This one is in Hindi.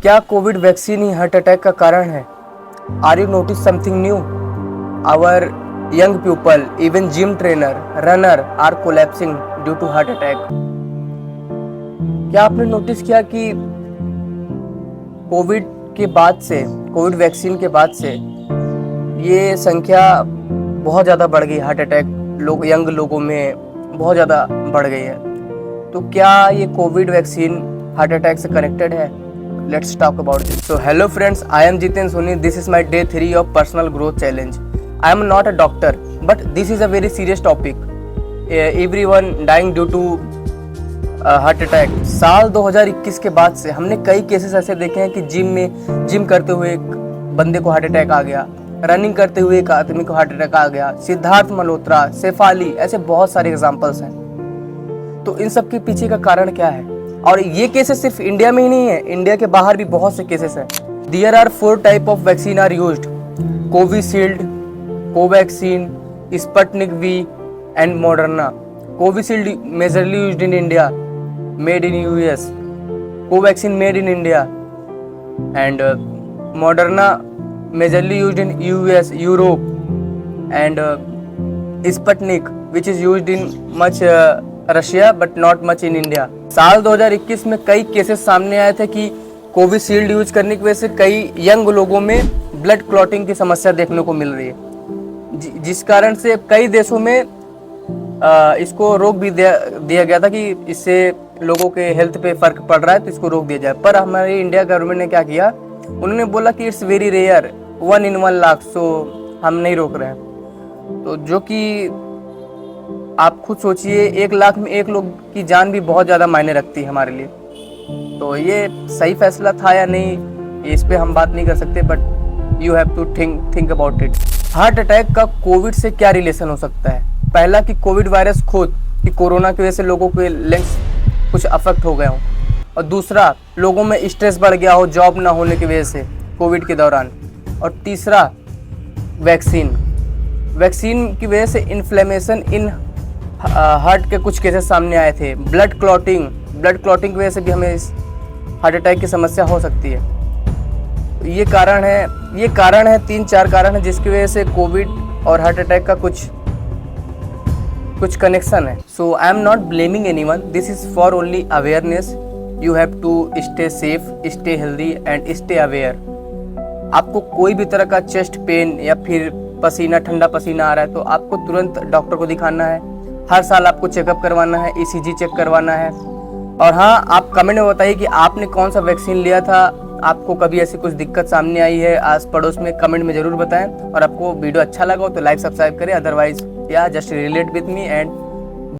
क्या कोविड वैक्सीन ही हार्ट अटैक का कारण है? Are you notice something new? Our young people, even gym trainer, runner are collapsing due to heart attack. क्या आपने नोटिस किया कि कोविड के बाद से, कोविड वैक्सीन के बाद से ये संख्या बहुत ज़्यादा बढ़ गई, हार्ट अटैक लोग, यंग लोगों में बहुत ज़्यादा बढ़ गई है। तो क्या ये कोविड वैक्सीन हार्ट अटैक से कनेक्टेड है? Let's talk about this. So hello friends, I am Jiten Soni. This is my day 3 of personal growth challenge. I am not a doctor but this is a very serious topic. Everyone dying due to heart attack. साल 2021 के बाद से हमने कई केसेस ऐसे देखे हैं कि जिम करते हुए एक बंदे को हार्ट अटैक आ गया, रनिंग करते हुए एक आदमी को हार्ट अटैक आ गया, सिद्धार्थ मल्होत्रा, शेफाली, ऐसे बहुत सारे एग्जांपल्स हैं। तो इन सब के पीछे का कारण क्या है? और ये केसेस सिर्फ इंडिया में ही नहीं है, इंडिया के बाहर भी बहुत से केसेस हैं। There are 4 type of vaccine are used: Covishield, Covaxin, Sputnik V and Moderna. Covishield majorly used in India, made in US, Covaxin made in India, and Moderna majorly used in US, Europe, and Sputnik which is used in much Russia but not much in India। साल 2021 में कई केसेस सामने आए थे कि कोविशील्ड यूज करने की वजह से कई यंग लोगों में ब्लड क्लॉटिंग की समस्या देखने को मिल रही है, जिस कारण से कई देशों में इसको रोक भी दिया गया था कि इससे लोगों के हेल्थ पे फर्क पड़ रहा है, तो इसको रोक दिया जाए। पर हमारी इंडिया गवर्नमेंट ने क्या किया, उन्होंने बोला कि it's very rare, 1 in 1 lakh, so हम नहीं रोक रहे हैं। तो जो कि आप खुद सोचिए, 1 लाख में 1 लोग की जान भी बहुत ज़्यादा मायने रखती है हमारे लिए। तो ये सही फैसला था या नहीं, इस पर हम बात नहीं कर सकते, but you have to think about it. Heart attack का कोविड से क्या रिलेशन हो सकता है? पहला कि कोविड वायरस खुद कि कोरोना की वजह से लोगों के लंग्स कुछ अफेक्ट हो गए हों, और दूसरा लोगों में स्ट्रेस बढ़ गया हो जॉब ना होने की वजह से कोविड के दौरान, और तीसरा वैक्सीन की वजह से इन्फ्लेमेशन इन हार्ट के कुछ केसेस सामने आए थे। ब्लड क्लॉटिंग की वजह से भी हमें इस हार्ट अटैक की समस्या हो सकती है। तो ये कारण है 3-4 कारण है जिसकी वजह से कोविड और हार्ट अटैक का कुछ कनेक्शन है। So I am not blaming anyone, this is for only awareness. You have to stay safe, stay healthy and stay aware. आपको कोई भी तरह का चेस्ट पेन या फिर ठंडा पसीना आ रहा है तो आपको तुरंत डॉक्टर को दिखाना है। हर साल आपको चेकअप करवाना है, ECG चेक करवाना है। और हाँ, आप कमेंट में बताइए कि आपने कौन सा वैक्सीन लिया था, आपको कभी ऐसी कुछ दिक्कत सामने आई है आस पड़ोस में, कमेंट में जरूर बताएं। और आपको वीडियो अच्छा लगा हो तो लाइक सब्सक्राइब करें, अदरवाइज या just relate with me and